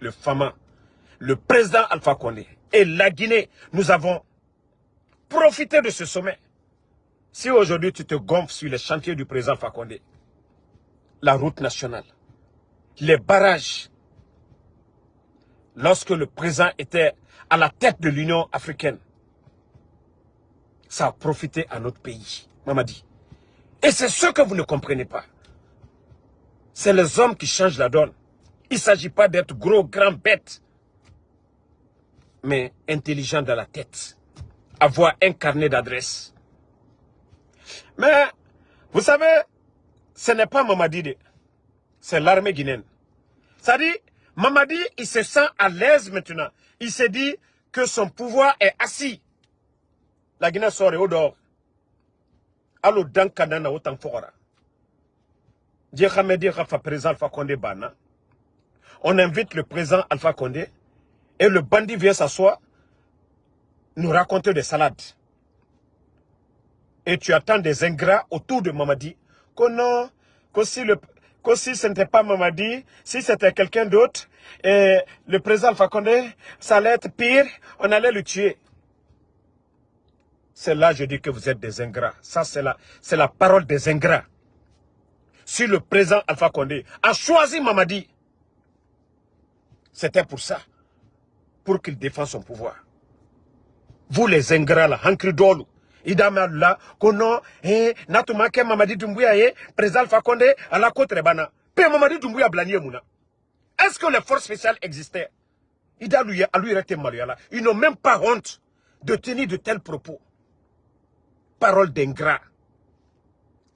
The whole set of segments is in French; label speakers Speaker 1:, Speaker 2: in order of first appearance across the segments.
Speaker 1: le Fama, le président Alpha Condé et la Guinée, nous avons profité de ce sommet. Si aujourd'hui tu te gonfles sur les chantiers du président Alpha Condé, la route nationale, les barrages, lorsque le président était à la tête de l'Union africaine, ça a profité à notre pays, Mamadi. Et c'est ce que vous ne comprenez pas. C'est les hommes qui changent la donne. Il ne s'agit pas d'être gros, grand, bête, mais intelligent dans la tête. Avoir un carnet d'adresse. Mais, vous savez, ce n'est pas Mamadi, c'est l'armée guinéenne. Ça dit, Mamadi, il se sent à l'aise maintenant. Il s'est dit que son pouvoir est assis. La Guinée sort au dehors. Allo Dankanana autant fora. Président Alpha Condé Bana. On invite le président Alpha Condé et le bandit vient s'asseoir, nous raconter des salades. Et tu attends des ingrats autour de Mamadi. Que non, que si ce n'était pas Mamadi, si c'était quelqu'un d'autre, et le président Alpha Condé, ça allait être pire, on allait le tuer. C'est là que je dis que vous êtes des ingrats. Ça, c'est la parole des ingrats. Si le président Alpha Condé a choisi Mamadi, c'était pour ça. Pour qu'il défende son pouvoir. Vous les ingrats là, Hankri Dolu, Idama là, Kono, Natumake Mamadi Doumbouya, président Alpha Condé, à la côte Rebana. Pé Mamadi Doumbouya Blanier Mouna. Est-ce que les forces spéciales existaient? Ils n'ont même pas honte de tenir de tels propos. Parole d'ingrat.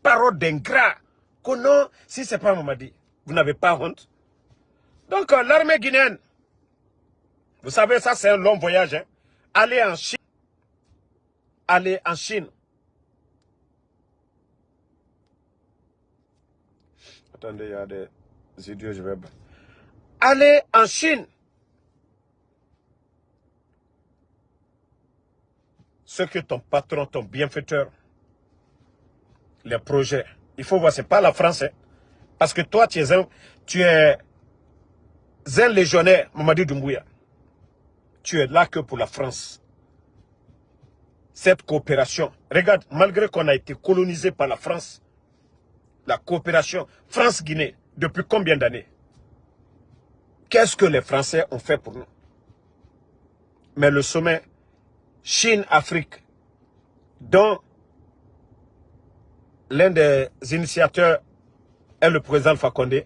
Speaker 1: Parole d'ingrat. Kono, si ce n'est pas Mamadi, vous n'avez pas honte. Donc, l'armée guinéenne, vous savez, ça c'est un long voyage. Hein. Aller en Chine. Aller en Chine. Attendez, il y a des idiots, je vais... Aller en Chine. Ce que ton patron, ton bienfaiteur, les projets, il faut voir, ce n'est pas la France. Hein. Parce que toi, tu es un légionnaire, Mamadi Doumbouya. Tu es là que pour la France. Cette coopération, regarde, malgré qu'on a été colonisé par la France, la coopération France-Guinée, depuis combien d'années? Qu'est-ce que les Français ont fait pour nous? Mais le sommet Chine-Afrique, dont l'un des initiateurs est le président Alpha Condé,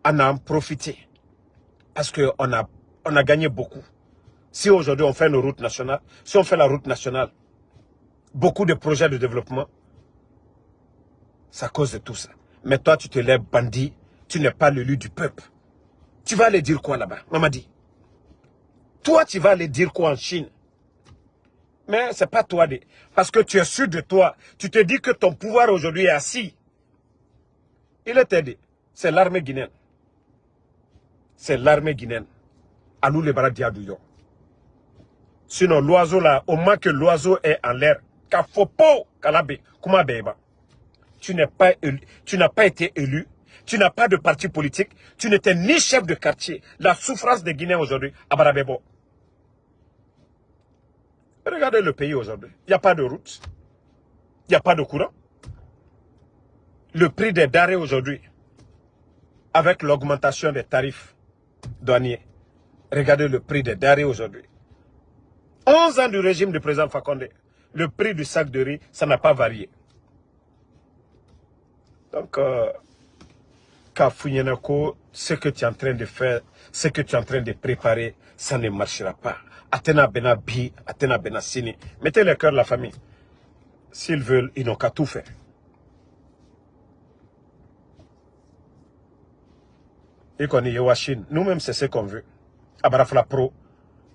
Speaker 1: en a profité. Parce qu'on a gagné beaucoup. Si aujourd'hui on fait nos routes nationales, si on fait la route nationale, beaucoup de projets de développement, c'est à cause de tout ça. Mais toi, tu te lèves bandit, tu n'es pas l'élu du peuple. Tu vas aller dire quoi là-bas, Mamadi? Toi, tu vas aller dire quoi en Chine? Mais ce n'est pas toi. Parce que tu es sûr de toi. Tu te dis que ton pouvoir aujourd'hui est assis. Il est aidé. C'est l'armée guinéenne. C'est l'armée guinéenne. À nous les baradiadouillons. Sinon, l'oiseau là, au moins que l'oiseau est en l'air, tu n'as pas été élu, tu n'as pas de parti politique, tu n'étais ni chef de quartier. La souffrance des Guinéens aujourd'hui, à Barabebo. Regardez le pays aujourd'hui. Il n'y a pas de route. Il n'y a pas de courant. Le prix des denrées aujourd'hui, avec l'augmentation des tarifs douaniers, regardez le prix des denrées aujourd'hui. 11 ans du régime du président Alpha Condé, le prix du sac de riz, ça n'a pas varié. Donc, Kafouyenako, ce que tu es en train de faire, ce que tu es en train de préparer, ça ne marchera pas. Atena Benabi, Atena Benasini. Mettez le cœur de la famille. S'ils veulent, ils n'ont qu'à tout faire. Et qu'on y Washington, nous-mêmes, c'est ce qu'on veut. Abarafla Pro,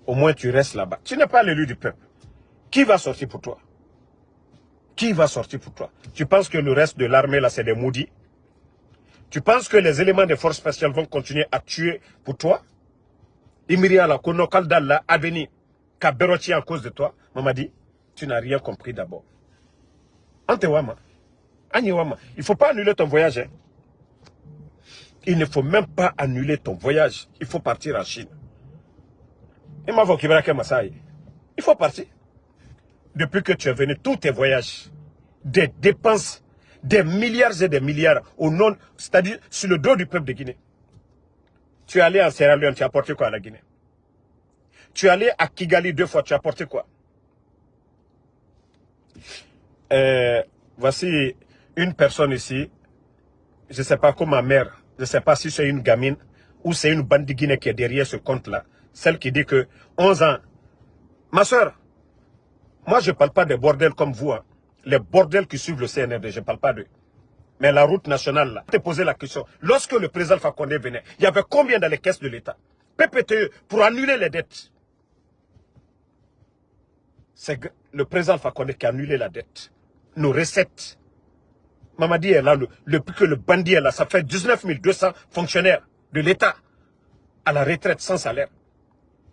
Speaker 1: au moins tu restes là-bas. Tu n'es pas l'élu du peuple. Qui va sortir pour toi? Qui va sortir pour toi? Tu penses que le reste de l'armée, là, c'est des maudits? Tu penses que les éléments des forces spéciales vont continuer à tuer pour toi? Imiria la Konokaldal la Aveni, Kaberochi en cause de toi, Mamadi, tu n'as rien compris d'abord. Antewama, Aniwama, il ne faut pas annuler ton voyage. Hein. Il ne faut même pas annuler ton voyage. Il faut partir en Chine. Il m'a dit, il faut partir. Depuis que tu es venu, tous tes voyages, des dépenses, des milliards et des milliards, au nom, c'est-à-dire sur le dos du peuple de Guinée. Tu es allé en Sierra Leone, tu as apporté quoi à la Guinée? Tu es allé à Kigali 2 fois, tu as apporté quoi? Voici une personne ici, je ne sais pas comment ma mère, je ne sais pas si c'est une gamine ou c'est une bande de Guinée qui est derrière ce compte-là. Celle qui dit que 11 ans. Ma soeur, moi je ne parle pas des bordels comme vous. Hein. Les bordels qui suivent le CNRD, je ne parle pas d'eux. Mais la route nationale, là, je te posais la question. Lorsque le président Fakonde venait, il y avait combien dans les caisses de l'État? PPTE, pour annuler les dettes. C'est le président Fakonde qui a annulé la dette. Nos recettes. Mamadi est là, depuis que le bandit est là, ça fait 19 200 fonctionnaires de l'État à la retraite sans salaire.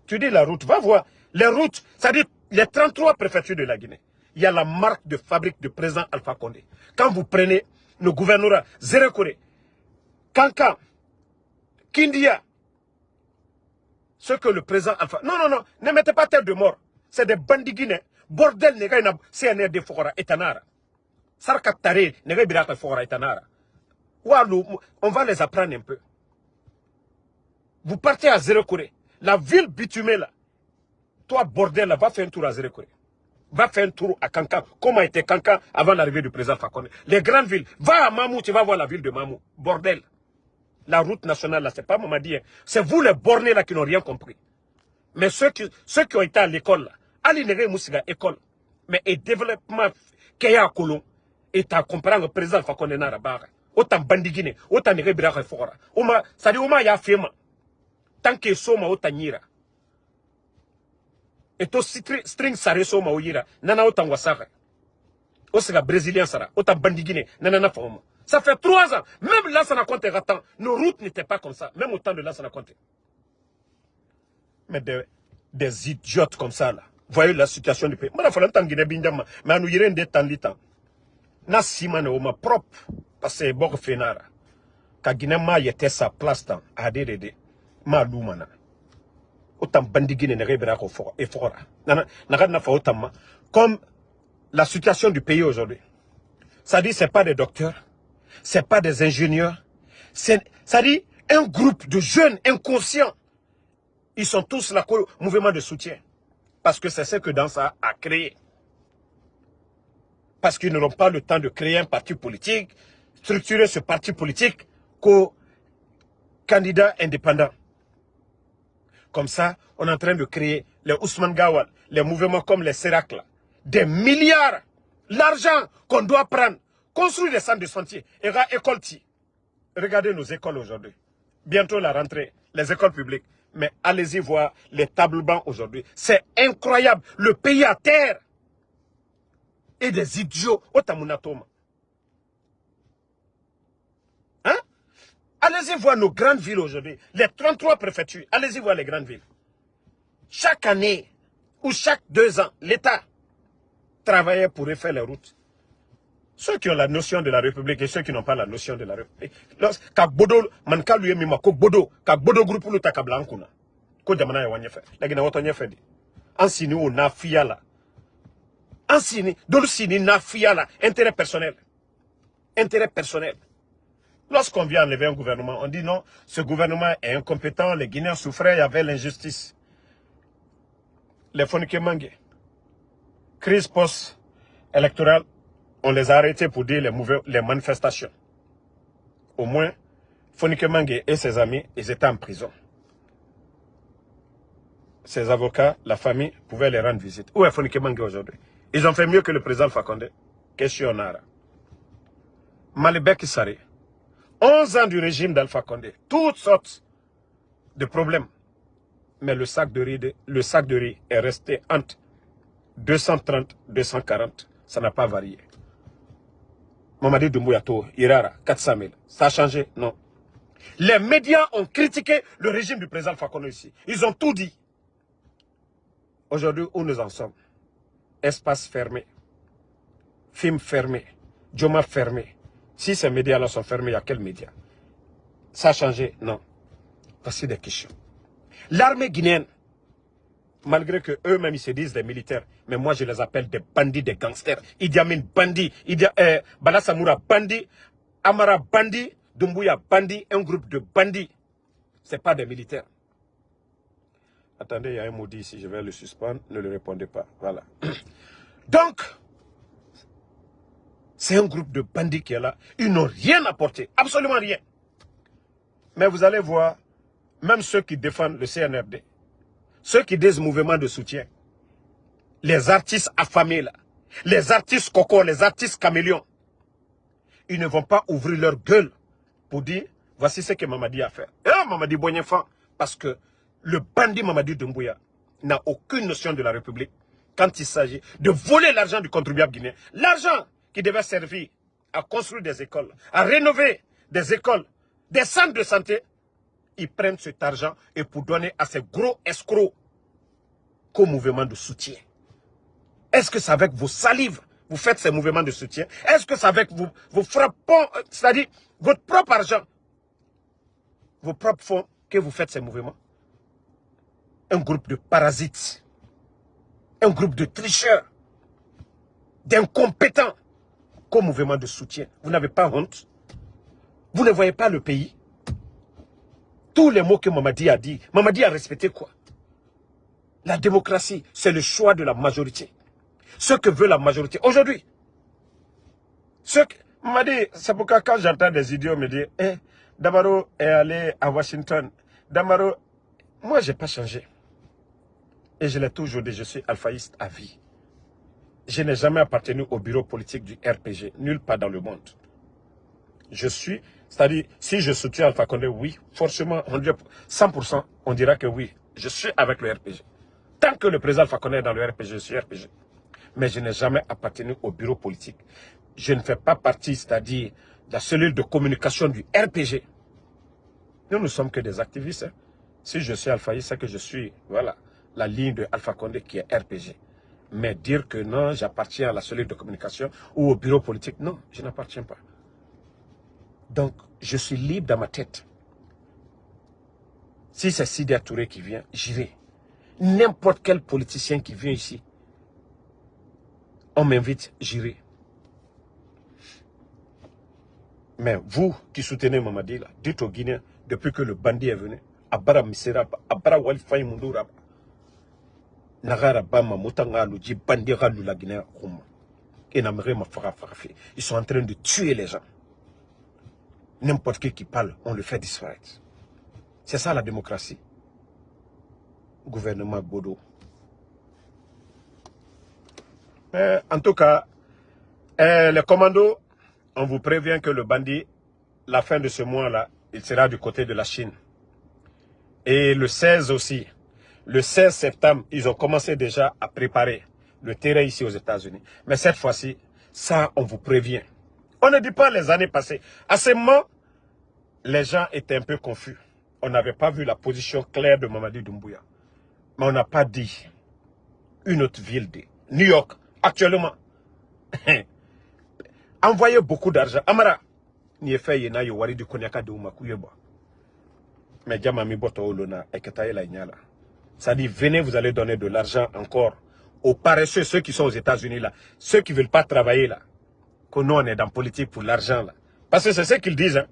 Speaker 1: Tu dis la route, va voir. Les routes, c'est-à-dire les 33 préfectures de la Guinée. Il y a la marque de fabrique du président Alpha Condé. Quand vous prenez le gouvernorat, Zérekore, Kankan, Kindia, ce que le président Alpha... Non, non, non, ne mettez pas tête de mort. C'est des bandits guinéens. Bordel, CNRD Fokora et Tanara. Sarkatare, Nebiraka Fokora et Tanara. On va les apprendre un peu. Vous partez à Zérekore. La ville bitumée là. Toi, bordel, là, va faire un tour à Zérekore. Va faire un tour à Kankan. Comment était Kankan avant l'arrivée du président Fakonde? Les grandes villes. Va à Mamou, tu vas voir la ville de Mamou. Bordel. La route nationale, là, c'est pas Mamadi. Hein. C'est vous les bornés là qui n'ont rien compris. Mais ceux qui ont été à l'école là, Ali Nere Moussiga école. Mais et développement Keya Kolon, et t'as compris le président Fakonde Nara Bara. Autant bandigine, autant Nere Biraka Fora. Oma, ça dit Oma ya fema. Tant que Soma autant Nira. Et to string sare Soma Oyira, Nana autant Wasara. Osega brésilien Sara, autant bandigine, Nana Foma. Ça fait 3 ans. Même là, ça n'a compté ratant. Nos routes n'étaient pas comme ça. Même au temps de là, ça n'a compté. Mais des idiotes comme ça, là. Voyez la situation du pays. Moi, il faut longtemps Guinée Bindama. Mais nous irons des temps litan. Na simane au ma propre. Parce que c'est bon fenara. Quand Guinée ma était sa place dans ADDD. Ma loumana. Autant bandi Guinée ne rébera qu'au fort. Et fort. N'a fa autant ma. Comme la situation du pays aujourd'hui. Ça dit, c'est pas des docteurs. C'est pas des ingénieurs. Ça dit, un groupe de jeunes inconscients. Ils sont tous là au mouvement de soutien. Parce que c'est ce que Dansa a créé. Parce qu'ils n'auront pas le temps de créer un parti politique, structurer ce parti politique qu'aux candidats indépendants. Comme ça, on est en train de créer les Ousmane Gawal, les mouvements comme les Sérac, des milliards, l'argent qu'on doit prendre, construire des centres de santé, et école. Regardez nos écoles aujourd'hui. Bientôt la rentrée, les écoles publiques. Mais allez-y voir les tables bancs aujourd'hui. C'est incroyable. Le pays à terre. Et des idiots. Otamunatoma. Hein? Allez-y voir nos grandes villes aujourd'hui. Les 33 préfectures. Allez-y voir les grandes villes. Chaque année, ou chaque 2 ans, l'État travaillait pour refaire les routes. Ceux qui ont la notion de la République et ceux qui n'ont pas la notion de la République. Quand Bodo, manka lui mima ko Bodo, quand Bodo groupe lu takablankuna. Ko jamana ya wanyefe. Lagina woto nyefe di. Ansini o na fiala. Ansini, dolu sini na fiala. Intérêt personnel. Intérêt personnel. Lorsqu'on vient enlever un gouvernement, on dit non, ce gouvernement est incompétent, les Guinéens souffraient, il y avait l'injustice. Les Fonike Mangue. Crise post-électorale. On les a arrêtés pour dire les manifestations. Au moins, Fonike Mangue et ses amis, ils étaient en prison. Ses avocats, la famille, pouvaient les rendre visite. Où est Fonike Mangue aujourd'hui? Ils ont fait mieux que le président Fakonde. Question Nara. Malibek Sari. 11 ans du régime d'Alpha Condé. Toutes sortes de problèmes. Mais le sac de riz est resté entre 230 et 240. Ça n'a pas varié. Mamadi Doumbouyato, Irara, 400 000. Ça a changé? Non. Les médias ont critiqué le régime du président Fakonde ici. Ils ont tout dit. Aujourd'hui, où nous en sommes? Espace fermé. Film fermé. Djoma fermé. Si ces médias-là sont fermés, il y a quels médias? Ça a changé? Non. Voici des questions. L'armée guinéenne, malgré que eux-mêmes ils se disent des militaires, mais moi je les appelle des bandits, des gangsters. Idi Amin bandit, Bala Samoura bandit, Amara bandit, Doumbouya bandit, un groupe de bandits. Ce n'est pas des militaires. Attendez, il y a un maudit ici, je vais le suspendre, ne le répondez pas. Voilà. Donc, c'est un groupe de bandits qui est là. Ils n'ont rien apporté, absolument rien. Mais vous allez voir, même ceux qui défendent le CNRD, ceux qui disent mouvement de soutien, les artistes affamés là, les artistes coco, les artistes caméléons, ils ne vont pas ouvrir leur gueule pour dire, voici ce que Mamadi a fait. Et Mamadi Boignefa, parce que le bandit Mamadi Doumbouya n'a aucune notion de la République quand il s'agit de voler l'argent du contribuable guinéen. L'argent qui devait servir à construire des écoles, à rénover des écoles, des centres de santé, ils prennent cet argent et pour donner à ces gros escrocs comme mouvement de soutien. Est-ce que c'est avec vos salives vous faites ces mouvements de soutien? Est-ce que c'est avec vos frappons, c'est-à-dire votre propre argent, vos propres fonds que vous faites ces mouvements? Un groupe de parasites, un groupe de tricheurs, d'incompétents comme mouvement de soutien. Vous n'avez pas honte? Vous ne voyez pas le pays? Tous les mots que Mamadi a dit, Mamadi a respecté quoi? La démocratie, c'est le choix de la majorité. Ce que veut la majorité. Aujourd'hui, Mamadi, c'est pourquoi quand j'entends des idiots me dire, Damaro est allé à Washington. Damaro, moi, je n'ai pas changé. Et je l'ai toujours dit, je suis alphaïste à vie. Je n'ai jamais appartenu au bureau politique du RPG, nulle part dans le monde. Je suis, c'est-à-dire, si je soutiens Alpha Condé, oui, forcément, 100%, on dira que oui, je suis avec le RPG. Tant que le président Alpha Condé est dans le RPG, je suis RPG. Mais je n'ai jamais appartenu au bureau politique. Je ne fais pas partie, c'est-à-dire, de la cellule de communication du RPG. Nous ne sommes que des activistes. Hein. Si je suis alphaïste, c'est que je suis, voilà, la ligne de Alpha Condé qui est RPG. Mais dire que non, j'appartiens à la cellule de communication ou au bureau politique, non, je n'appartiens pas. Donc, je suis libre dans ma tête. Si c'est Sidi Touré qui vient, j'irai. N'importe quel politicien qui vient ici, on m'invite, j'irai. Mais vous qui soutenez Mamadi, là, dites aux Guinéens, depuis que le bandit est venu, Abara Miseraba, Abara Walfaï Munduraba, Nagara Bama, Mutanga Luji, Bandira Lula Guinée, et Namere Mafara Farafi. Ils sont en train de tuer les gens. N'importe qui parle, on le fait disparaître. C'est ça la démocratie. Gouvernement Bodo. Mais en tout cas, les commandos, on vous prévient que le bandit, la fin de ce mois-là, il sera du côté de la Chine. Et le 16 aussi, le 16 septembre, ils ont commencé déjà à préparer le terrain ici aux États-Unis. Mais cette fois-ci, ça, on vous prévient. On ne dit pas les années passées. À ce moment, les gens étaient un peu confus. On n'avait pas vu la position claire de Mamadi Doumbouya. Mais on n'a pas dit une autre ville de New York, actuellement. Envoyez beaucoup d'argent. Amara, n'y fait yena yo wari du konyaka de umakuyeba. Mais Djamami Boto Olona et Kataye la Inyala. Ça dit, venez, vous allez donner de l'argent encore aux paresseux, ceux qui sont aux États-Unis là, ceux qui ne veulent pas travailler là. Que nous, on est dans la politique pour l'argent là. Parce que c'est ce qu'ils disent. Hein.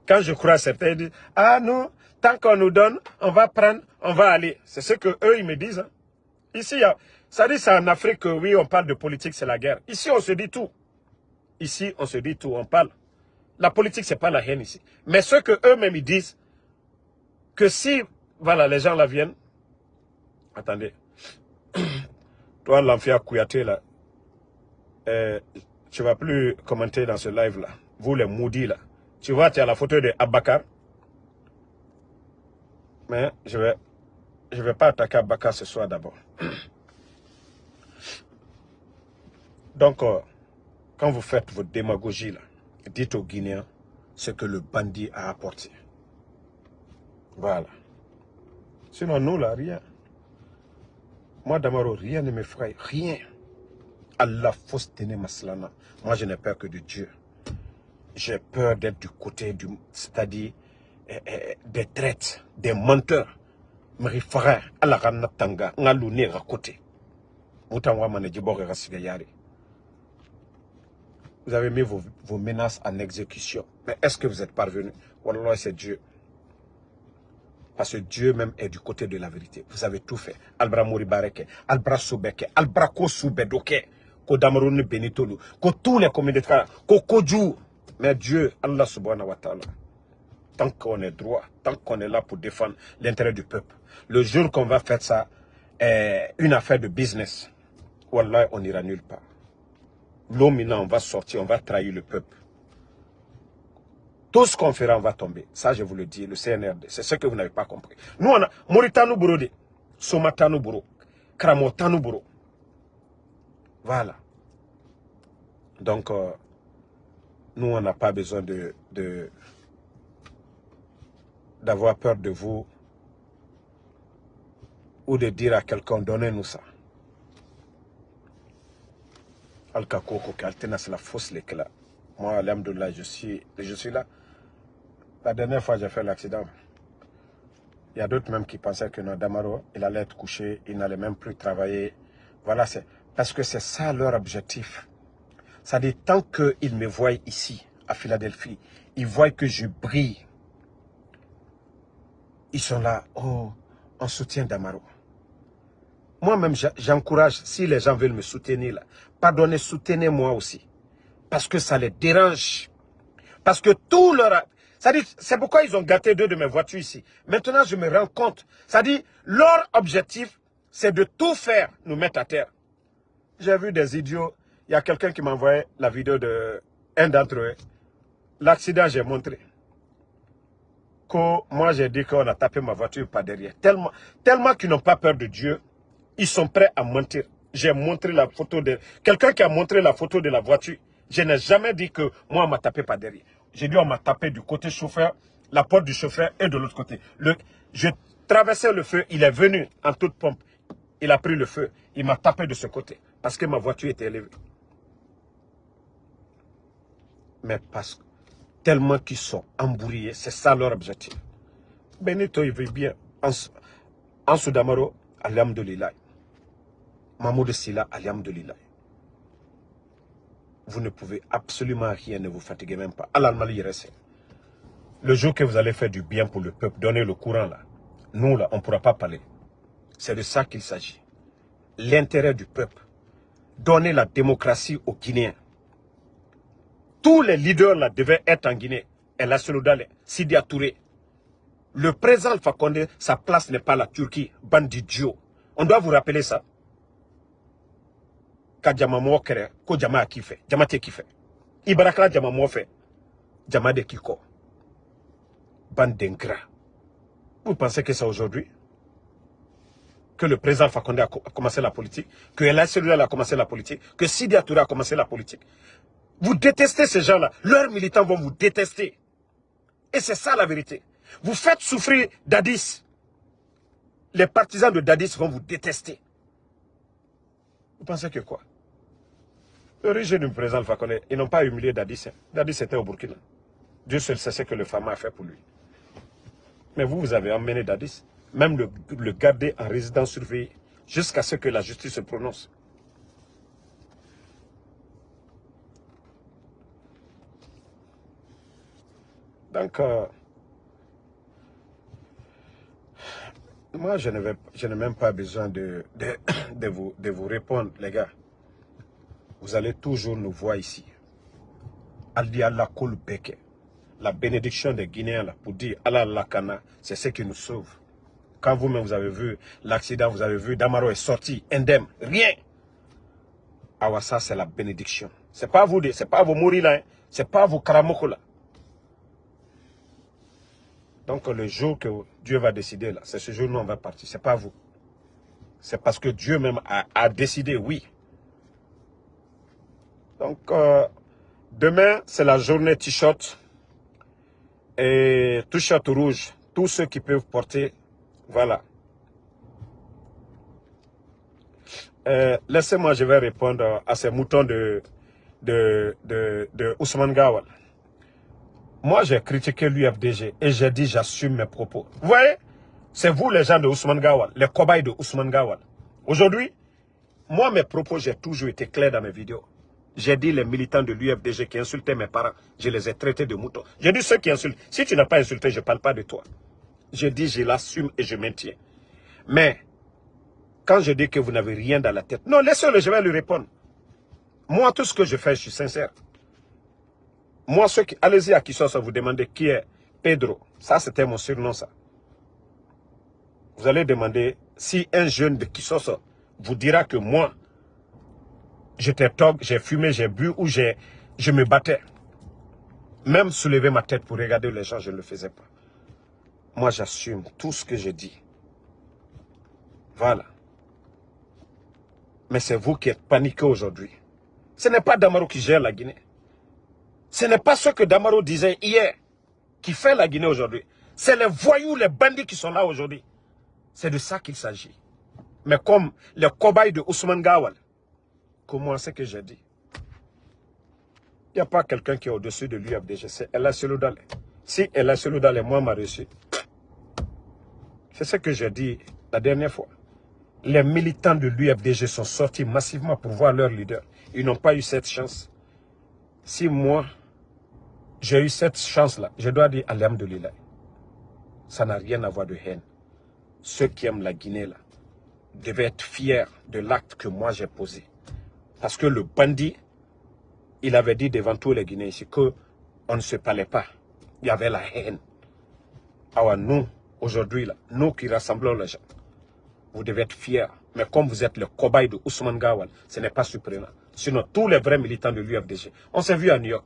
Speaker 1: Quand je crois à certains, ils disent, ah non, tant qu'on nous donne, on va prendre, on va aller. C'est ce qu'eux, ils me disent. Hein. Ici, ça dit, c'est en Afrique que oui, on parle de politique, c'est la guerre. Ici, on se dit tout. Ici, on se dit tout, on parle. La politique, c'est pas la haine ici. Mais ce que eux-mêmes, ils disent, que si, voilà, les gens là viennent, attendez, toi, l'Amphia Kouyaté, là, tu vas plus commenter dans ce live-là. Vous, les maudits, là. Tu vois, tu as la photo de Abakar. Mais je vais pas attaquer Abakar ce soir d'abord. Donc, quand vous faites votre démagogie, là, dites aux Guinéens ce que le bandit a apporté. Voilà. Sinon, nous, là, rien. Moi, Damaro, rien ne m'effraie. Rien. Allah fausse tenir maslana. Moi, je n'ai peur que de Dieu. J'ai peur d'être du côté du... C'est-à-dire des traites, des menteurs. Mari frère, ala ranna tanga, ngalu à côté. Vous avez mis vos menaces en exécution. Mais est-ce que vous êtes parvenus? Wallah, c'est Dieu. Parce que Dieu même est du côté de la vérité. Vous avez tout fait. Albra Mouri Bareke, Albra Soubeke, Albra Kosoubedoke, Ko Damarone Benitolu, Ko tous les communautés, Ko Kodjou. Mais Dieu, Allah subhanahu wa ta'ala, tant qu'on est droit, tant qu'on est là pour défendre l'intérêt du peuple, le jour qu'on va faire ça, une affaire de business, wallah, on n'ira nulle part. L'homme, on va sortir, on va trahir le peuple. Tout ce qu'on fera, on va tomber. Ça, je vous le dis, le CNRD. C'est ce que vous n'avez pas compris. Nous, on a Mauritano Bourode, Somatano Bouro, Kramotano Bouro. Voilà. Donc, nous, on n'a pas besoin d'avoir peur de vous ou de dire à quelqu'un, donnez-nous ça. Al-Kakoko, Kaltena, c'est la fausse l'éclat. Moi, alhamdoulilah, je suis là. La dernière fois, j'ai fait l'accident. Il y a d'autres même qui pensaient que non, Damaro, il allait être couché, il n'allait même plus travailler. Voilà, c'est parce que c'est ça leur objectif. Ça dit, tant qu'ils me voient ici, à Philadelphie, ils voient que je brille. Ils sont là, oh, on soutient Damaro. Moi-même, j'encourage, si les gens veulent me soutenir, là, pardonnez, soutenez-moi aussi. Parce que ça les dérange. Parce que tout leur... C'est pourquoi ils ont gâté 2 de mes voitures ici. Maintenant, je me rends compte. Ça dit, leur objectif, c'est de tout faire, nous mettre à terre. J'ai vu des idiots. Il y a quelqu'un qui m'a envoyé la vidéo de un d'entre eux. L'accident, j'ai montré. Que moi, j'ai dit qu'on a tapé ma voiture par derrière. Tellement qu'ils n'ont pas peur de Dieu, ils sont prêts à mentir. J'ai montré la photo de... Quelqu'un qui a montré la photo de la voiture. Je n'ai jamais dit que moi, on m'a tapé par derrière. J'ai dit on m'a tapé du côté chauffeur, la porte du chauffeur et de l'autre côté. Je traversais le feu, il est venu en toute pompe. Il a pris le feu, il m'a tapé de ce côté. Parce que ma voiture était élevée. Mais parce que tellement qu'ils sont embrouillés, c'est ça leur objectif. Benito, il vit bien. En Soudamaro, alhamdoulilah. Mahmoud Silla, alhamdoulilah. Vous ne pouvez absolument rien, ne vous fatiguez même pas. Le jour que vous allez faire du bien pour le peuple, donner le courant là, nous là, on ne pourra pas parler. C'est de ça qu'il s'agit. L'intérêt du peuple. Donner la démocratie aux Guinéens. Tous les leaders là devaient être en Guinée. Et la Solodale, Sidia Touré. Le président Alpha Condé, sa place n'est pas la Turquie. Bandidio. On doit vous rappeler ça. Ka jama mo kere ko jama kife jama te kife ibarakala jama mo fait jama de kiko bandengra. Vous pensez que c'est aujourd'hui que le président Fakonde a commencé la politique, que El Cellular a commencé la politique, que Sidi Touré a commencé la politique? Vous détestez ces gens-là, leurs militants vont vous détester. Et c'est ça la vérité. Vous faites souffrir Dadis. Les partisans de Dadis vont vous détester. Vous pensez que quoi? L'origine du président Fakonde, ils n'ont pas humilié Dadis. Dadis était au Burkina. Dieu seul sait ce que le Fama a fait pour lui. Mais vous avez emmené Dadis, même le garder en résidence surveillée, jusqu'à ce que la justice se prononce. Donc, moi, je n'ai même pas besoin de vous répondre, les gars. Vous allez toujours nous voir ici. Aldi Allah Koul Beke. La bénédiction des Guinéens là, pour dire Allah Lakana, c'est ce qui nous sauve. Quand vous-même vous avez vu l'accident, vous avez vu Damaro est sorti, indemne, rien. Awassa, c'est la bénédiction. C'est pas vous, c'est pas vos mourir là, hein. C'est pas vos karamoko là. Donc le jour que Dieu va décider là, c'est ce jour où nous on va partir. C'est pas vous. C'est parce que Dieu même a décidé, oui. Donc demain, c'est la journée t-shirt et t-shirt rouge. Tous ceux qui peuvent porter, voilà. Laissez-moi, je vais répondre à ces moutons de Ousmane Gawal. Moi, j'ai critiqué l'UFDG et j'ai dit j'assume mes propos. Vous voyez, c'est vous les gens de Ousmane Gawal, les cobayes de Ousmane Gawal. Aujourd'hui, moi, mes propos, j'ai toujours été clair dans mes vidéos. J'ai dit les militants de l'UFDG qui insultaient mes parents, je les ai traités de moutons. J'ai dit ceux qui insultent. Si tu n'as pas insulté, je ne parle pas de toi. J'ai dit je l'assume et je maintiens. Mais, quand je dis que vous n'avez rien dans la tête, non, laissez-le, je vais lui répondre. Moi, tout ce que je fais, je suis sincère. Moi, ceux qui... Allez-y à Kisosa, vous demandez qui est Pedro. Ça, c'était mon surnom, ça. Vous allez demander si un jeune de Kisosa vous dira que moi, j'étais top, j'ai fumé, j'ai bu ou je me battais. Même soulever ma tête pour regarder les gens, je ne le faisais pas. Moi, j'assume tout ce que je dis. Voilà. Mais c'est vous qui êtes paniqués aujourd'hui. Ce n'est pas Damaro qui gère la Guinée. Ce n'est pas ce que Damaro disait hier qui fait la Guinée aujourd'hui. C'est les voyous, les bandits qui sont là aujourd'hui. C'est de ça qu'il s'agit. Mais comme les cobayes de Ousmane Gawal, comment c'est que j'ai dit? Il n'y a pas quelqu'un qui est au-dessus de l'UFDG. C'est Ella Seloudale. Si Ella Seloudale, moi, m'a reçu. C'est ce que j'ai dit la dernière fois. Les militants de l'UFDG sont sortis massivement pour voir leur leader. Ils n'ont pas eu cette chance. Si moi, j'ai eu cette chance-là, je dois dire alhamdoulilah. Ça n'a rien à voir de haine. Ceux qui aiment la Guinée, là, devaient être fiers de l'acte que moi j'ai posé. Parce que le bandit, il avait dit devant tous les Guinéens ici qu'on ne se parlait pas. Il y avait la haine. Alors nous, aujourd'hui, là, nous qui rassemblons les gens, vous devez être fiers. Mais comme vous êtes le cobaye de Ousmane Gawal, ce n'est pas surprenant. Sinon, tous les vrais militants de l'UFDG, on s'est vu à New York.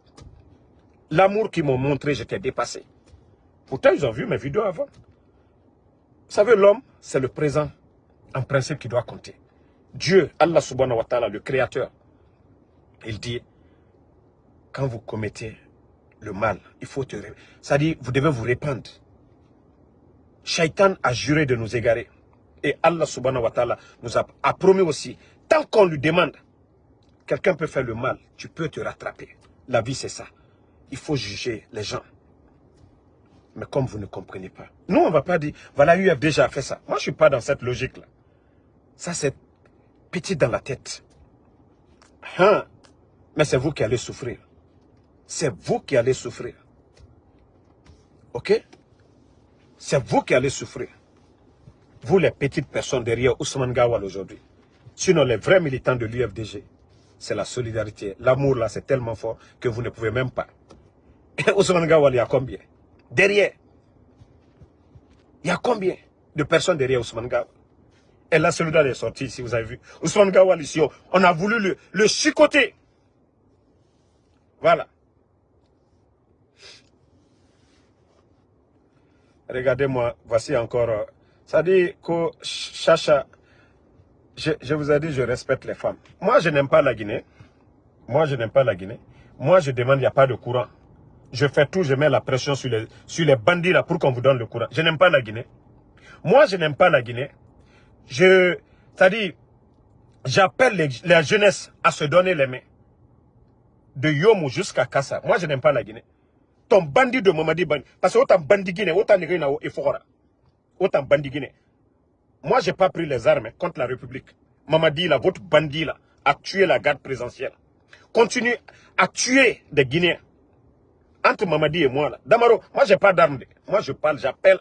Speaker 1: L'amour qu'ils m'ont montré, j'étais dépassé. Pourtant, ils ont vu mes vidéos avant. Vous savez, l'homme, c'est le présent, en principe, qui doit compter. Dieu, Allah subhanahu wa ta'ala, le créateur, il dit, quand vous commettez le mal, il faut te... C'est-à-dire, vous devez vous répandre. Shaitan a juré de nous égarer. Et Allah subhanahu wa ta'ala nous a promis aussi, tant qu'on lui demande, quelqu'un peut faire le mal, tu peux te rattraper. La vie, c'est ça. Il faut juger les gens. Mais comme vous ne comprenez pas, nous, on ne va pas dire, voilà, UFDG a fait ça. Moi, je ne suis pas dans cette logique-là. Ça, c'est petit dans la tête. Hein? Mais c'est vous qui allez souffrir. C'est vous qui allez souffrir. Ok? C'est vous qui allez souffrir. Vous, les petites personnes derrière Ousmane Gawal aujourd'hui. Sinon, les vrais militants de l'UFDG, c'est la solidarité. L'amour, là, c'est tellement fort que vous ne pouvez même pas. Et Ousmane Gawal, il y a combien? Derrière. Il y a combien de personnes derrière Ousmane Gawal? Et là, celui-là est sorti ici, vous avez vu. Ousmane Gawal ici, on a voulu le chicoter. Voilà. Regardez-moi, voici encore. Ça dit que Chacha, je vous ai dit, je respecte les femmes. Moi, je n'aime pas la Guinée. Moi, je n'aime pas la Guinée. Moi, je demande, il n'y a pas de courant. Je fais tout, je mets la pression sur les bandits là pour qu'on vous donne le courant. Je n'aime pas la Guinée. Moi, je n'aime pas la Guinée. C'est-à-dire, j'appelle la jeunesse à se donner les mains. De Yomo jusqu'à Kassa. Moi, je n'aime pas la Guinée. Ton bandit de Mamadi Bandi. Parce que autant bandit Guinée, autant les Guinéens et Fora. Autant bandit Guinée. Moi, je n'ai pas pris les armes contre la République. Mamadi, là, votre bandit, là, a tué la garde présidentielle. Continue à tuer des Guinéens. Entre Mamadi et moi, là. Damaro, moi, je n'ai pas d'armes. Moi, je parle, j'appelle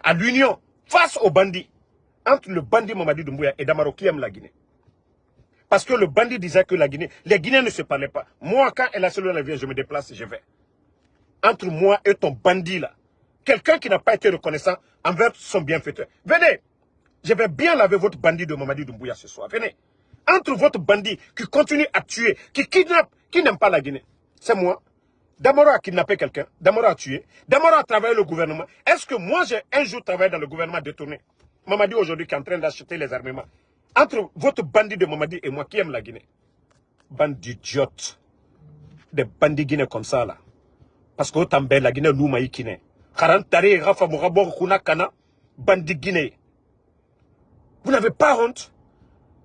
Speaker 1: à l'union face aux bandits. Entre le bandit Mamadi Doumbouya et Damaro qui aime la Guinée. Parce que le bandit disait que la Guinée, les Guinéens ne se parlaient pas. Moi, quand elle a celui la vient, je me déplace et je vais. Entre moi et ton bandit là, quelqu'un qui n'a pas été reconnaissant envers son bienfaiteur. Venez, je vais bien laver votre bandit de Mamadi Doumbouya ce soir. Venez. Entre votre bandit qui continue à tuer, qui kidnappe, qui n'aime pas la Guinée, c'est moi. Damaro a kidnappé quelqu'un, Damaro a tué, Damaro a travaillé le gouvernement. Est-ce que moi j'ai un jour travaillé dans le gouvernement détourné? Mamadi aujourd'hui qui est en train d'acheter les armements. Entre votre bandit de Mamadi et moi qui aime la Guinée. Bande d'idiotes. Des bandits guinéens comme ça là. Parce que autant la Guinée l'ouma ikine. Karantari rafa mugabor kuna kana bandits guinéens. Vous n'avez pas honte?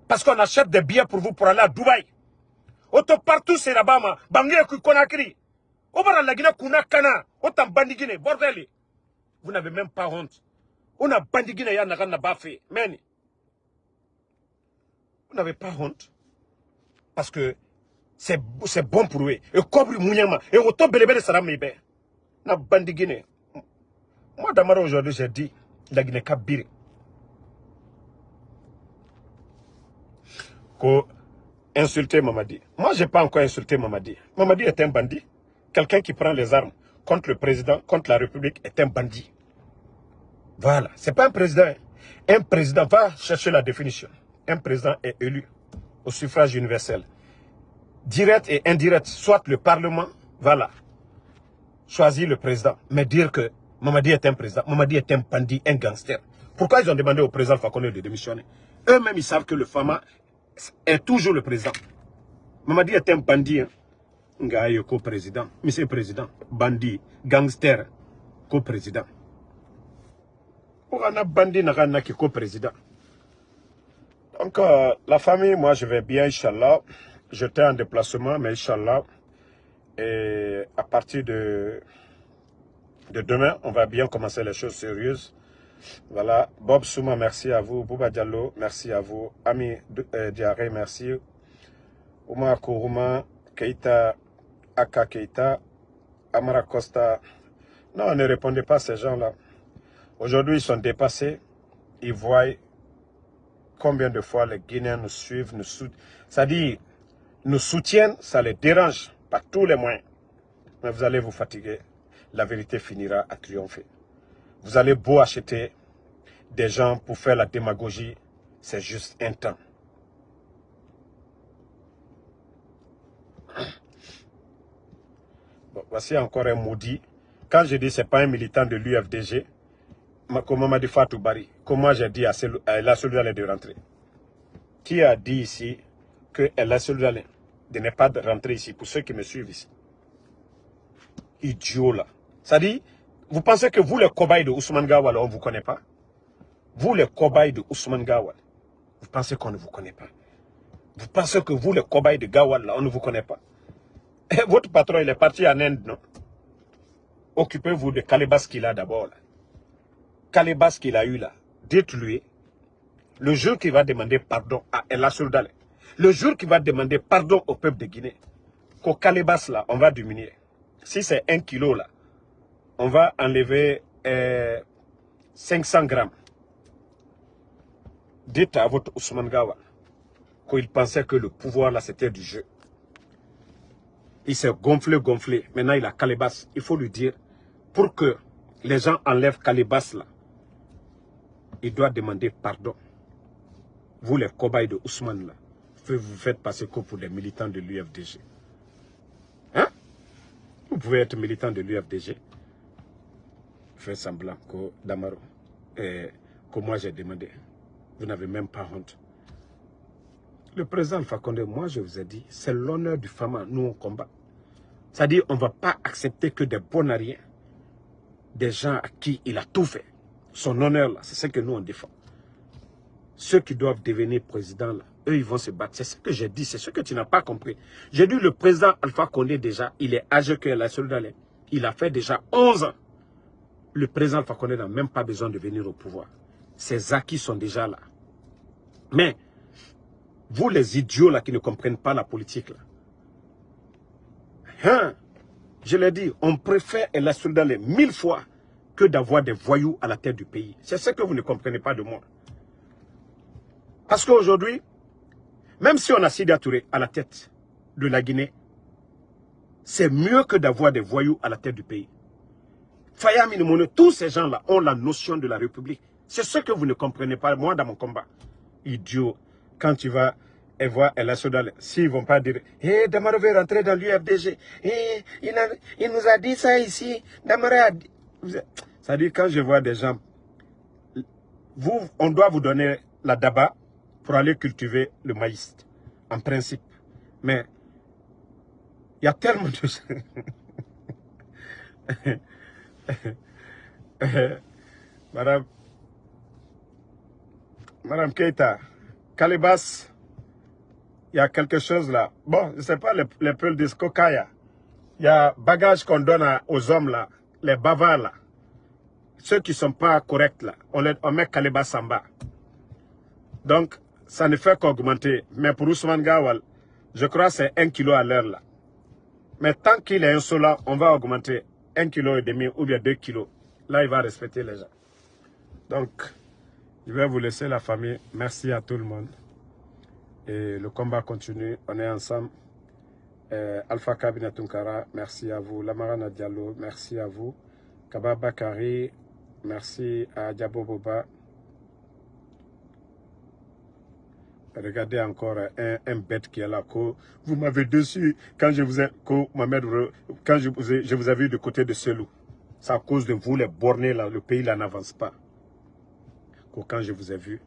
Speaker 1: Parce qu'on achète des billets pour vous pour aller à Dubaï. Autant partout c'est là-bas, Bangé Konakri. Obara la Guinée kuna kana. Autant bandi Guinée. Bordel. Vous n'avez même pas honte. On a bandi Guinée ya n'a pas fait. Mais vous n'avez pas honte. Parce que c'est bon pour eux. Et Kobri Mouniama. Et autant belébé de Saramibé. Na bandi Guinée. Moi, Damara, aujourd'hui, j'ai dit, la Guinée Kabiri. Ko insulter Mamadi. Moi, je n'ai pas encore insulté Mamadi. Mamadi est un bandit. Quelqu'un qui prend les armes contre le président, contre la République, est un bandit. Voilà. Ce n'est pas un président. Un président, va chercher la définition. Un président est élu au suffrage universel. Direct et indirect, soit le Parlement, voilà, choisit le président. Mais dire que Mamadi est un président, Mamadi est un bandit, un gangster. Pourquoi ils ont demandé au président Fakonde de démissionner? Eux-mêmes, ils savent que le Fama est toujours le président. Mamadi est un bandit. Ngaye co-président. Monsieur le président. Bandit. Gangster. Co-président. Pour un bandit, n'a qui co-président. Donc, la famille, moi, je vais bien, Inch'Allah. J'étais en déplacement, mais Inch'Allah. Et à partir de demain, on va bien commencer les choses sérieuses. Voilà. Bob Souma, merci à vous. Bouba Diallo, merci à vous. Ami Diaré, merci. Oumar Kourouma, Keita, Aka Keita, Amara Costa. Non, ne répondez pas à ces gens-là. Aujourd'hui, ils sont dépassés. Ils voient combien de fois les Guinéens nous suivent, c'est-à-dire, nous soutiennent, ça les dérange par tous les moyens. Mais vous allez vous fatiguer. La vérité finira à triompher. Vous allez beau acheter des gens pour faire la démagogie, c'est juste un temps. Bon, voici encore un maudit. Quand je dis que ce n'est pas un militant de l'UFDG, comme Mamadi Fatou Bari, comment j'ai dit à la Soldalé de rentrer? Qui a dit ici que la Soldalé de ne pas rentrer ici, pour ceux qui me suivent ici? Idiot là. Ça dit, vous pensez que vous les cobayes de Ousmane Gawal, on ne vous connaît pas? Vous les cobayes de Ousmane Gawal, vous pensez qu'on ne vous connaît pas? Vous pensez que vous les cobayes de Gawal là, on ne vous connaît pas? Et votre patron, il est parti en Inde, non? Occupez-vous de Kalebas qu'il a d'abord là. Kalebas qu'il a eu là. Dites-lui, le jour qu'il va demander pardon à El Soldalé, le jour qu'il va demander pardon au peuple de Guinée, qu'au Kalebas là, on va diminuer. Si c'est 1 kilo là, on va enlever 500 grammes. Dites à votre Ousmane Gawal qu'il pensait que le pouvoir là c'était du jeu. Il s'est gonflé. Maintenant il a Kalebas. Il faut lui dire, pour que les gens enlèvent Kalebas là, il doit demander pardon. Vous les cobayes de Ousmane là, vous faites passer que pour des militants de l'UFDG. Hein? Vous pouvez être militant de l'UFDG. Faites semblant que Damaro, que moi j'ai demandé. Vous n'avez même pas honte. Le président Fakonde, moi je vous ai dit, c'est l'honneur du Fama, nous on combat. C'est-à-dire, on ne va pas accepter que des bonariens, des gens à qui il a tout fait. Son honneur là, c'est ce que nous on défend. Ceux qui doivent devenir présidents là, eux ils vont se battre. C'est ce que j'ai dit, c'est ce que tu n'as pas compris. J'ai dit le président Alpha Condé déjà, il est âgé que la Soldalé. Il a fait déjà 11 ans. Le président Alpha Condé n'a même pas besoin de venir au pouvoir. Ses acquis sont déjà là. Mais, vous les idiots là qui ne comprennent pas la politique là. Hein? Je l'ai dit, on préfère la Soldalé 1000 fois que d'avoir des voyous à la tête du pays. C'est ce que vous ne comprenez pas de moi. Parce qu'aujourd'hui, même si on a Sidi Touré à la tête de la Guinée, c'est mieux que d'avoir des voyous à la tête du pays. Faya Minimono, tous ces gens-là ont la notion de la République. C'est ce que vous ne comprenez pas, moi, dans mon combat. Idiot, quand tu vas et voir El Soldalé, s'ils ne vont pas dire « Hé, Damaro veut rentrer dans l'UFDG. Il nous a dit ça ici. Damaro a dit... » C'est-à-dire, quand je vois des gens, on doit vous donner la daba pour aller cultiver le maïs, en principe. Mais, il y a tellement de choses. Madame Keita, Kalebas, il y a quelque chose là. Bon, je ne sais pas, les peuls de Skokaya. Il y a bagage qu'on donne aux hommes là, les bavards là. Ceux qui ne sont pas corrects là, on met Kaleba Samba. Donc, ça ne fait qu'augmenter. Mais pour Ousmane Gawal, je crois que c'est 1 kilo à l'heure là. Mais tant qu'il est insolent, on va augmenter 1,5 kg ou bien 2 kilos. Là, il va respecter les gens. Donc, je vais vous laisser la famille. Merci à tout le monde. Et le combat continue. On est ensemble. Alpha Kabina Tunkara, merci à vous. Lamarana Diallo, merci à vous. Kaba Bakari, merci à Diabo Boba. Regardez encore un bête qui est là. Vous m'avez dessus quand je vous ai, quand je vous ai vu du côté de Selou. C'est à cause de vous, les bornés là, le pays là n'avance pas. Quand je vous ai vu,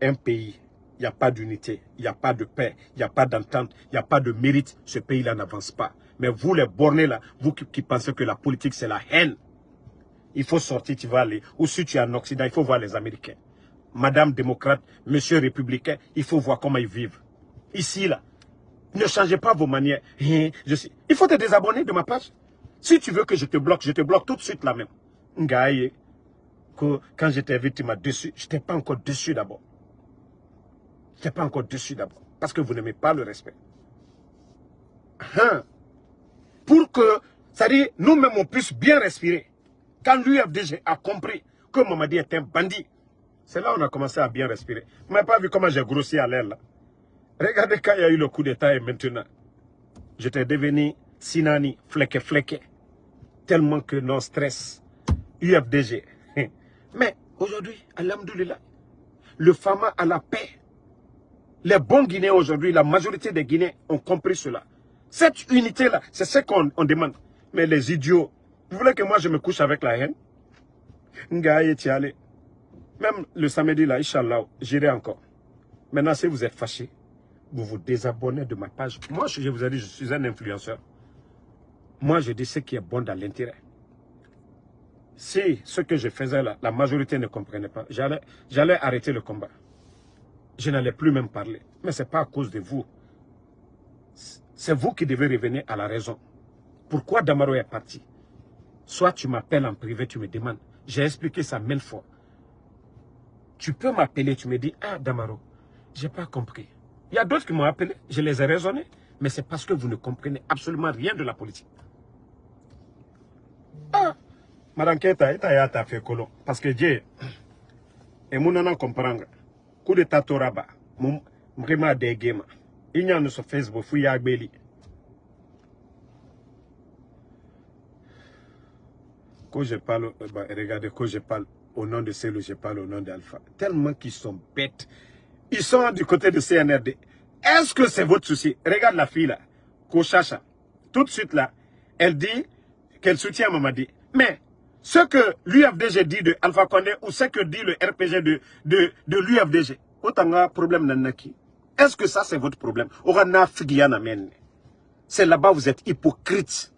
Speaker 1: un pays, il n'y a pas d'unité, il n'y a pas de paix, il n'y a pas d'entente, il n'y a pas de mérite, ce pays là n'avance pas. Mais vous les bornés là, vous qui pensez que la politique c'est la haine, il faut sortir, tu vas aller. Ou si tu es en Occident, il faut voir les Américains. Madame démocrate, monsieur républicain, il faut voir comment ils vivent. Ici, là, ne changez pas vos manières. Il faut te désabonner de ma page. Si tu veux que je te bloque tout de suite là même. Ngaye, quand j'étais invité, tu m'as dessus. Je n'étais pas encore dessus d'abord. Je n'étais pas encore dessus d'abord. Parce que vous n'aimez pas le respect. Pour que, c'est-à-dire, nous-mêmes, on puisse bien respirer. Quand l'UFDG a compris que Mamadi est un bandit, c'est là qu'on a commencé à bien respirer. Vous n'avez pas vu comment j'ai grossi à l'air là. Regardez quand il y a eu le coup d'état et maintenant. J'étais devenu Sinani, fleque. Tellement que non stress. UFDG. Mais aujourd'hui, alhamdoulilah, le Fama a la paix. Les bons Guinéens aujourd'hui, la majorité des Guinéens ont compris cela. Cette unité-là, c'est ce qu'on demande. Mais les idiots, vous voulez que moi je me couche avec la haine? Ngaye Tiale. Même le samedi là, Inch'Allah, j'irai encore. Maintenant, si vous êtes fâchés, vous vous désabonnez de ma page. Moi, je vous ai dit, je suis un influenceur. Moi, je dis ce qui est bon dans l'intérêt. Si ce que je faisais là, la majorité ne comprenait pas, j'allais arrêter le combat. Je n'allais plus même parler. Mais ce n'est pas à cause de vous. C'est vous qui devez revenir à la raison. Pourquoi Damaro est parti? Soit tu m'appelles en privé, tu me demandes. J'ai expliqué ça 1000 fois. Tu peux m'appeler, tu me dis, ah Damaro, je n'ai pas compris. Il y a d'autres qui m'ont appelé, je les ai raisonnés. Mais c'est parce que vous ne comprenez absolument rien de la politique. Ah, Madame Keta, tu as fait colon. Parce que Dieu, et mon nan comprend, coup de tatoraba, m'rima de game. Il y a sur Facebook, fouilla Agbeli. Quand je parle, regardez, quand je parle au nom de Selou, je parle au nom d'Alpha. Tellement qu'ils sont bêtes. Ils sont du côté de CNRD. Est-ce que c'est votre souci? Regarde la fille là, Kochacha. Tout de suite là, elle dit qu'elle soutient Mamadi. Mais ce que l'UFDG dit de Alpha Condé ou ce que dit le RPG de l'UFDG, autant de problème nanaki. Est-ce que ça c'est votre problème? C'est là-bas vous êtes hypocrite.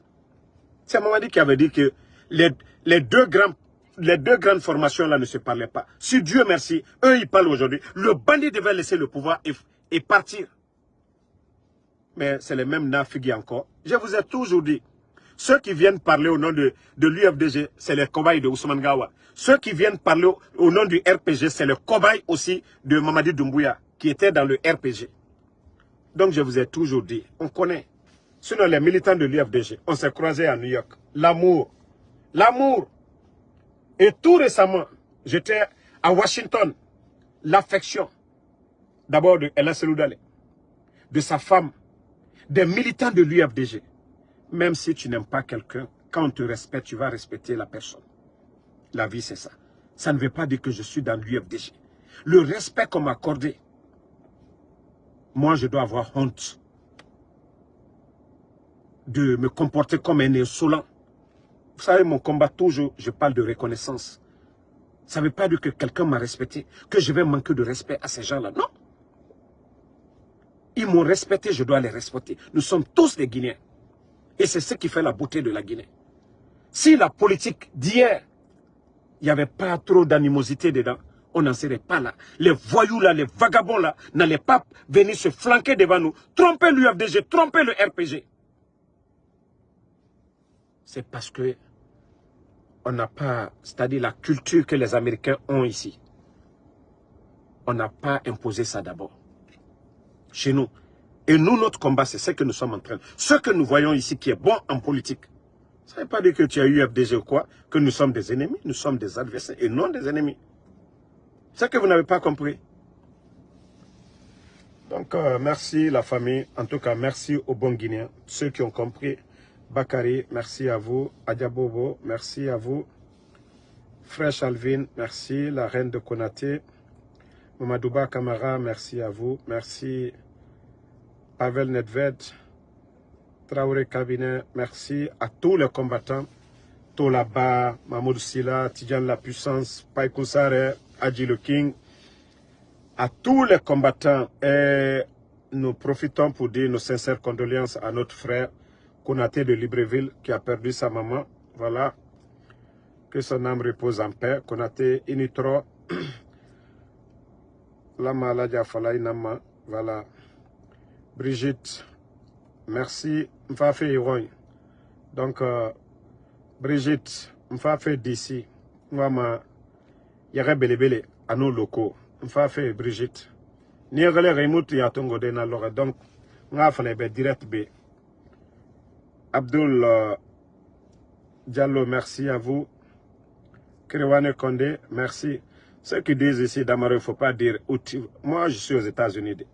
Speaker 1: C'est Mamadi qui avait dit que les deux grandes formations là ne se parlaient pas. Si Dieu merci, eux ils parlent aujourd'hui. Le bandit devait laisser le pouvoir et partir. Mais c'est les mêmes nafigis encore. Je vous ai toujours dit, ceux qui viennent parler au nom de l'UFDG, c'est les cobayes de Ousmane Gawa. Ceux qui viennent parler au nom du RPG, c'est le cobaye aussi de Mamadi Doumbouya, qui était dans le RPG. Donc je vous ai toujours dit, on connaît. Sinon les militants de l'UFDG, on s'est croisés à New York. L'amour. L'amour. Et tout récemment, j'étais à Washington. L'affection. D'abord de Ella Seloudale, de sa femme, des militants de l'UFDG. Même si tu n'aimes pas quelqu'un, quand on te respecte, tu vas respecter la personne. La vie, c'est ça. Ça ne veut pas dire que je suis dans l'UFDG. Le respect qu'on m'a accordé, moi, je dois avoir honte de me comporter comme un insolent. Vous savez, mon combat, toujours, je parle de reconnaissance. Ça ne veut pas dire que quelqu'un m'a respecté, que je vais manquer de respect à ces gens-là. Non. Ils m'ont respecté, je dois les respecter. Nous sommes tous des Guinéens. Et c'est ce qui fait la beauté de la Guinée. Si la politique d'hier, il n'y avait pas trop d'animosité dedans, on n'en serait pas là. Les voyous là, les vagabonds là, n'allaient pas venir se flanquer devant nous, tromper l'UFDG, tromper le RPG. c'est parce que on n'a pas, c'est-à-dire la culture que les Américains ont ici. On n'a pas imposé ça d'abord. Chez nous. Et nous, notre combat, c'est ce que nous sommes en train. Ce que nous voyons ici qui est bon en politique. Ça ne veut pas dire que tu as eu FDG ou quoi, que nous sommes des ennemis. Nous sommes des adversaires et non des ennemis. C'est que vous n'avez pas compris. Donc, merci la famille. En tout cas, merci aux bons Guinéens. Ceux qui ont compris. Bakary, merci à vous. Adiabobo, merci à vous. Fresh Alvin, merci. La reine de Konaté. Mamadouba Kamara, merci à vous. Merci. Pavel Nedved. Traoré Cabinet, merci à tous les combattants. Tolaba, Mahmoud Silla, Tidjan La Puissance, Païkou Sare, Adji Le King. À tous les combattants, et nous profitons pour dire nos sincères condoléances à notre frère Konaté de Libreville qui a perdu sa maman. Voilà. Que son âme repose en paix. Konaté Initro. Lama Aladja Falaï Nama. Voilà. Brigitte. Merci. Mfafe Iroy. Donc, Brigitte, Mfafe d'ici. Mwama. Yare Belebele à nos locaux. Mfafe Brigitte. Niagale Raymond Yatongo de Nalore. Donc, Mfane be direct B. Abdul Diallo, merci à vous. Kriwane Kondé, merci. Ceux qui disent ici, Damaro, il ne faut pas dire. Moi, je suis aux États-Unis.